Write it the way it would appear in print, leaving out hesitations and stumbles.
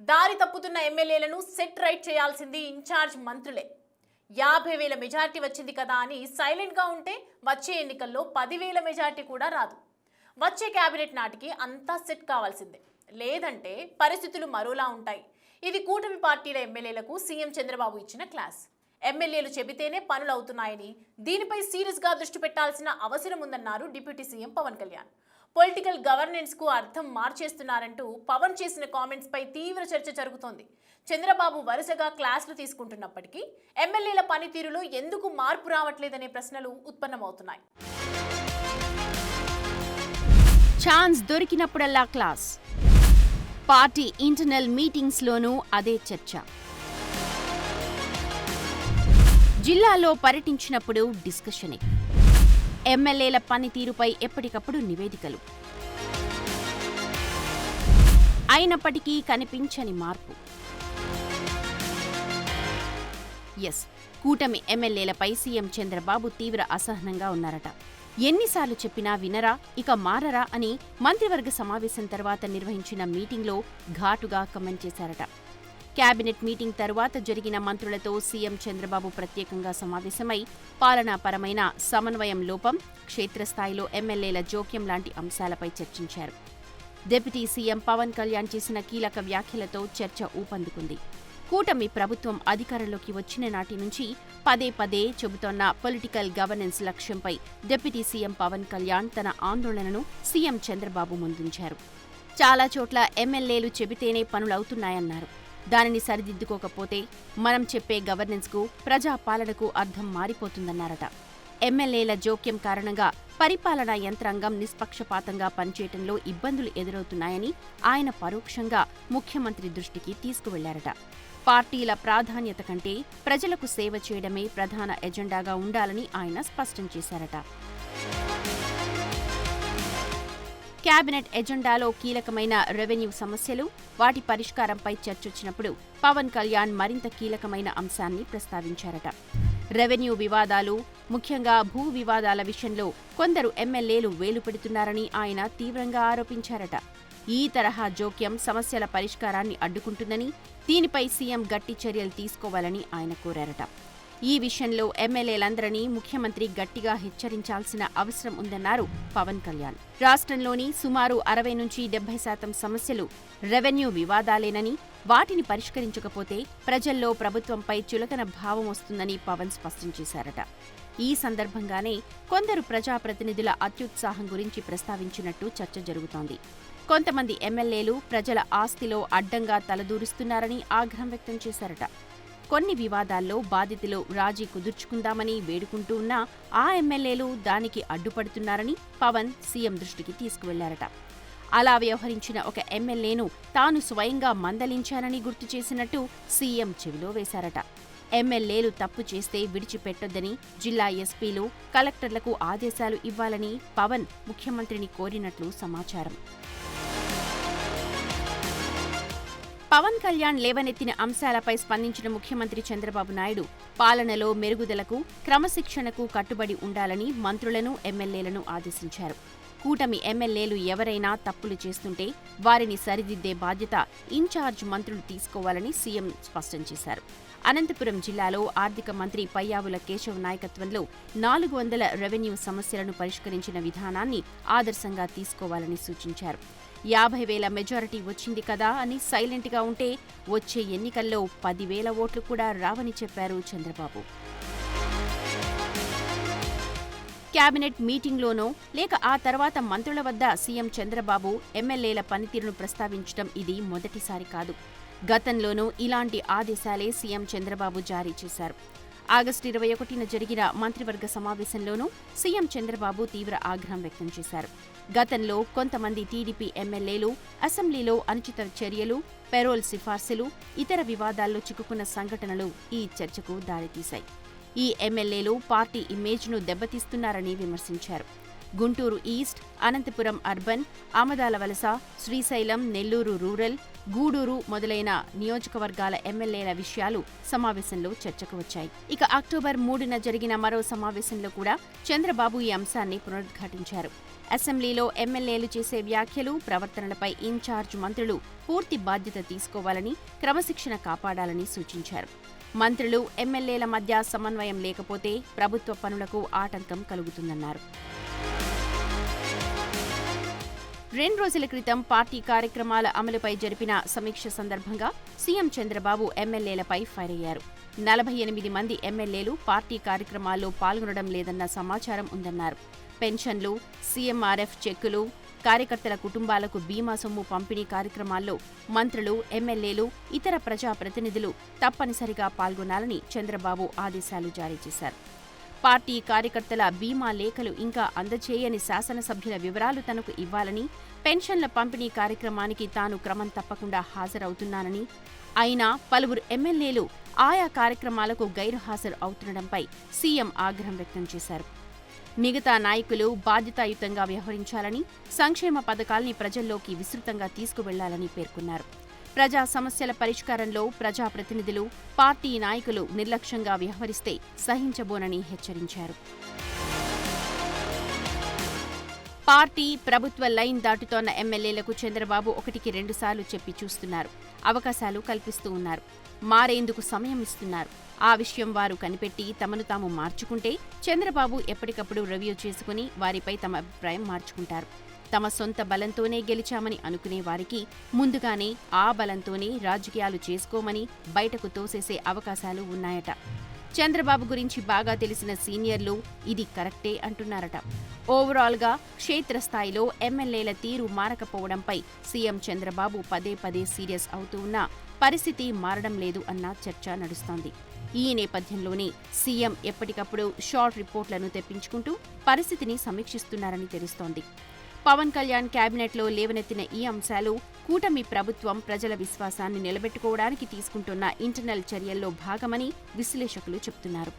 దారి తప్పుతున్న ఎమ్మెల్యేలను set right చేయాల్సింది ఇన్ఛార్జ్ మంత్రులే. 50,000 మెజార్టీ వచ్చింది కదా అని సైలెంట్గా ఉంటే వచ్చే ఎన్నికల్లో 10,000 మెజార్టీ కూడా రాదు. వచ్చే కేబినెట్ నాటికి అంతా సెట్ కావాల్సిందే, లేదంటే పరిస్థితులు మరోలా ఉంటాయి. ఇది కూటమి పార్టీల ఎమ్మెల్యేలకు సీఎం చంద్రబాబు ఇచ్చిన క్లాస్. ఎమ్మెల్యేలు చెబితేనే పనులు అవుతున్నాయని, దీనిపై సీరియస్గా దృష్టి పెట్టాల్సిన అవసరం ఉందన్నారు deputy CM Pawan Kalyan. Political governance కు అర్థం మార్చేస్తున్నారంటూ పవన్ చేసిన కామెంట్స్ పై తీవ్ర చర్చ జరుగుతోంది. చంద్రబాబు వరుసగా క్లాసులు తీసుకుంటున్నప్పటికీ ఎమ్మెల్యేల పనితీరులో ఎందుకు మార్పు రావట్లేదనే ప్రశ్నలు ఉత్పన్నమవుతున్నాయి. ఛాన్స్ దొరికినప్పుడల్లా క్లాస్. పార్టీ ఇంటర్నల్ మీటింగ్స్ లోనూ అదే చర్చ. జిల్లాలో పర్యటించినప్పుడు డిస్కషనే. ఎమ్మెల్యేల పనితీరుపై ఎప్పటికప్పుడు నివేదికలు. అయినప్పటికీ కనిపించని మార్పు. కూటమి ఎమ్మెల్యేలపై సీఎం చంద్రబాబు తీవ్ర అసహనంగా ఉన్నారట. ఎన్నిసార్లు చెప్పినా వినరా, ఇక మారరా అని మంత్రివర్గ సమావేశం తర్వాత నిర్వహించిన మీటింగ్లో ఘాటుగా కమెంట్ చేశారట. కేబినెట్ మీటింగ్ తరువాత జరిగిన మంత్రులతో సీఎం చంద్రబాబు ప్రత్యేకంగా సమావేశమై పాలనాపరమైన సమన్వయం లోపం, క్షేత్రస్థాయిలో ఎమ్మెల్యేల జోక్యం లాంటి అంశాలపై చర్చించారు. డిప్యూటీ సీఎం పవన్ కళ్యాణ్ చేసిన కీలక వ్యాఖ్యలతో చర్చ ఊపందుకుంది. కూటమి ప్రభుత్వం అధికారంలోకి వచ్చిన నాటి నుంచి పదే పదే చెబుతోన్న పొలిటికల్ గవర్నెన్స్ లక్ష్యంపై డిప్యూటీ సీఎం పవన్ కళ్యాణ్ తన ఆందోళనను సీఎం చంద్రబాబు ముందుంచారు. చాలా చోట్ల ఎమ్మెల్యేలు చెబితేనే పనులవుతున్నాయన్నారు. దానిని సరిదిద్దుకోకపోతే మనం చెప్పే గవర్నెన్స్కు, ప్రజాపాలనకు అర్థం మారిపోతుందన్నారట. ఎమ్మెల్యేల జోక్యం కారణంగా పరిపాలనా యంత్రాంగం నిష్పక్షపాతంగా పనిచేయటంలో ఇబ్బందులు ఎదురవుతున్నాయని ఆయన పరోక్షంగా ముఖ్యమంత్రి దృష్టికి తీసుకువెళ్లారట. పార్టీల ప్రాధాన్యత కంటే ప్రజలకు సేవ చేయడమే ప్రధాన ఎజెండాగా ఉండాలని ఆయన స్పష్టం చేశారట. కేబినెట్ ఎజెండాలో కీలకమైన రెవెన్యూ సమస్యలు, వాటి పరిష్కారంపై చర్చొచ్చినప్పుడు పవన్ కళ్యాణ్ మరింత కీలకమైన అంశాన్ని ప్రస్తావించారట. రెవెన్యూ వివాదాలు, ముఖ్యంగా భూ వివాదాల విషయంలో కొందరు ఎమ్మెల్యేలు వేలు పెడుతున్నారని ఆయన తీవ్రంగా ఆరోపించారట. ఈ తరహా జోక్యం సమస్యల పరిష్కారాన్ని అడ్డుకుంటుందని, దీనిపై సీఎం గట్టి చర్యలు తీసుకోవాలని ఆయన కోరారట. ఈ విషయంలో ఎమ్మెల్యేలందరినీ ముఖ్యమంత్రి గట్టిగా హెచ్చరించాల్సిన అవసరం ఉందన్నారు పవన్ కళ్యాణ్. రాష్ట్రంలోని సుమారు 60-70% సమస్యలు రెవెన్యూ వివాదాలేనని, వాటిని పరిష్కరించకపోతే ప్రజల్లో ప్రభుత్వంపై చులకన భావం వస్తుందని పవన్ స్పష్టం చేశారట. ఈ సందర్భంగానే కొందరు ప్రజాప్రతినిధుల అత్యుత్సాహం గురించి ప్రస్తావించినట్టు చర్చ జరుగుతోంది. కొంతమంది ఎమ్మెల్యేలు ప్రజల ఆస్తిలో అడ్డంగా తలదూరుస్తున్నారని ఆగ్రహం వ్యక్తం చేశారట. కొన్ని వివాదాల్లో బాధితులు రాజీ కుదుర్చుకుందామని వేడుకుంటూ ఉన్నా ఆ ఎమ్మెల్యేలు దానికి అడ్డుపడుతున్నారని పవన్ సీఎం దృష్టికి తీసుకువెళ్లారట. అలా వ్యవహరించిన ఒక ఎమ్మెల్యేను తాను స్వయంగా మందలించానని గుర్తు చేసినట్టు సీఎం చెవిలో వేశారట. ఎమ్మెల్యేలు తప్పు చేస్తే విడిచిపెట్టొద్దని జిల్లా ఎస్పీలు, కలెక్టర్లకు ఆదేశాలు ఇవ్వాలని పవన్ ముఖ్యమంత్రిని కోరినట్లు సమాచారం. పవన్ కళ్యాణ్ లేవనెత్తిన అంశాలపై స్పందించిన ముఖ్యమంత్రి చంద్రబాబు నాయుడు పాలనలో మెరుగుదలకు, క్రమశిక్షణకు కట్టుబడి ఉండాలని మంత్రులను, ఎమ్మెల్యేలను ఆదేశించారు. కూటమి ఎమ్మెల్యేలు ఎవరైనా తప్పులు చేస్తుంటే వారిని సరిదిద్దే బాధ్యత ఇన్ఛార్జ్ మంత్రులు తీసుకోవాలని సీఎం స్పష్టం చేశారు. అనంతపురం జిల్లాలో ఆర్థిక మంత్రి పయ్యావుల కేశవ్ నాయకత్వంలో 400 రెవెన్యూ సమస్యలను పరిష్కరించిన విధానాన్ని ఆదర్శంగా తీసుకోవాలని సూచించారు. 50,000 మెజారిటీ వచ్చింది కదా అని సైలెంట్గా ఉంటే వచ్చే ఎన్నికల్లో 10,000 ఓట్లు కూడా రావని చెప్పారు చంద్రబాబు. కేబినెట్ మీటింగ్లోనో లేక ఆ తర్వాత మంత్రుల వద్ద సీఎం చంద్రబాబు ఎమ్మెల్యేల పనితీరును ప్రస్తావించడం ఇది మొదటిసారి కాదు. గతంలోనూ ఇలాంటి ఆదేశాలే సీఎం చంద్రబాబు జారీ చేశారు. ఆగస్టు 21న జరిగిన మంత్రివర్గ సమావేశంలోనూ సీఎం చంద్రబాబు తీవ్ర ఆగ్రహం వ్యక్తం చేశారు. గతంలో కొంతమంది టీడీపీ ఎమ్మెల్యేలు అసెంబ్లీలో అనుచిత చర్యలు, పెరోల్ సిఫార్సులు, ఇతర వివాదాల్లో చిక్కుకున్న సంఘటనలు ఈ చర్చకు దారితీశాయి. ఈ ఎమ్మెల్యేలు పార్టీ ఇమేజ్ను దెబ్బతీస్తున్నారని విమర్శించారు. గుంటూరు ఈస్ట్, అనంతపురం అర్బన్, ఆమదాల వలస, శ్రీశైలం, నెల్లూరు రూరల్, గూడూరు మొదలైన నియోజకవర్గాల ఎమ్మెల్యేల విషయాలు సమావేశంలో చర్చకు వచ్చాయి. ఇక అక్టోబర్ 3న జరిగిన మరో సమావేశంలో కూడా చంద్రబాబు ఈ అంశాన్ని పునరుద్ఘాటించారు. అసెంబ్లీలో ఎమ్మెల్యేలు చేసే వ్యాఖ్యలు, ప్రవర్తనలపై ఇన్ఛార్జ్ మంత్రులు పూర్తి బాధ్యత తీసుకోవాలని, క్రమశిక్షణ కాపాడాలని సూచించారు. మంత్రులు, ఎమ్మెల్యేల మధ్య సమన్వయం లేకపోతే ప్రభుత్వ పనులకు ఆటంకం కలుగుతుందన్నారు. 2 రోజుల క్రితం పార్టీ కార్యక్రమాల అమలుపై జరిపిన సమీక్ష సందర్భంగా సీఎం చంద్రబాబు ఎమ్మెల్యేలపై ఫైర్ అయ్యారు. 48 మంది ఎమ్మెల్యేలు పార్టీ కార్యక్రమాల్లో పాల్గొనడం లేదన్న సమాచారం ఉందన్నారు. పెన్షన్లు, సీఎంఆర్ఎఫ్ చెక్కులు, కార్యకర్తల కుటుంబాలకు బీమా సొమ్ము పంపిణీ కార్యక్రమాల్లో మంత్రులు, ఎమ్మెల్యేలు, ఇతర ప్రజాప్రతినిధులు తప్పనిసరిగా పాల్గొనాలని చంద్రబాబు ఆదేశాలు జారీ చేశారు. పార్టీ కార్యకర్తల బీమా లేఖలు ఇంకా అందజేయని శాసనసభ్యుల వివరాలు తనకు ఇవ్వాలని, పెన్షన్ల పంపిణీ కార్యక్రమానికి తాను క్రమం తప్పకుండా హాజరవుతున్నానని, అయినా పలువురు ఎమ్మెల్యేలు ఆయా కార్యక్రమాలకు గైర్హాజరు అవుతుండటంపై సీఎం ఆగ్రహం వ్యక్తం చేశారు. మిగతా నాయకులు బాధ్యతాయుతంగా వ్యవహరించాలని, సంక్షేమ పథకాల్ని ప్రజల్లోకి విస్తృతంగా తీసుకువెళ్లాలని పేర్కొన్నారు. ప్రజా సమస్యల పరిష్కారంలో ప్రజాప్రతినిధులు, పార్టీ నాయకులు నిర్లక్ష్యంగా వ్యవహరిస్తే సహించబోనని హెచ్చరించారు. పార్టీ, ప్రభుత్వ లైన్ దాటుతోన్న ఎమ్మెల్యేలకు చంద్రబాబు 1కి 2 సార్లు చెప్పి చూస్తున్నారు. అవకాశాలు కల్పిస్తూ ఉన్నారు. మారేందుకు సమయం ఇస్తున్నారు. ఆ విషయం వారు కనిపెట్టి తమను తాము మార్చుకుంటే చంద్రబాబు ఎప్పటికప్పుడు రివ్యూ చేసుకుని వారిపై తమ అభిప్రాయం మార్చుకుంటారు. తమ సొంత బలంతోనే గెలిచామని అనుకునే వారికి ముందుగానే ఆ బలంతోనే రాజకీయాలు చేసుకోమని బయటకు తోసేసే అవకాశాలు ఉన్నాయట. చంద్రబాబు గురించి బాగా తెలిసిన సీనియర్లు ఇది కరెక్టే అంటున్నారట. ఓవరాల్గా క్షేత్రస్థాయిలో ఎమ్మెల్యేల తీరు మారకపోవడంపై సీఎం చంద్రబాబు పదే పదే సీరియస్ అవుతూ ఉన్నా పరిస్థితి మారడం లేదు అన్న చర్చ నడుస్తోంది. ఈ నేపథ్యంలోనే సీఎం ఎప్పటికప్పుడు షార్ట్ రిపోర్ట్లను తెప్పించుకుంటూ పరిస్థితిని సమీక్షిస్తున్నారని తెలుస్తోంది. పవన్ కళ్యాణ్ కేబినెట్లో లేవనెత్తిన ఈ అంశాలు కూటమి ప్రభుత్వం ప్రజల విశ్వాసాన్ని నిలబెట్టుకోవడానికి తీసుకుంటున్న ఇంటర్నల్ చర్యల్లో భాగమని విశ్లేషకులు చెబుతున్నారు.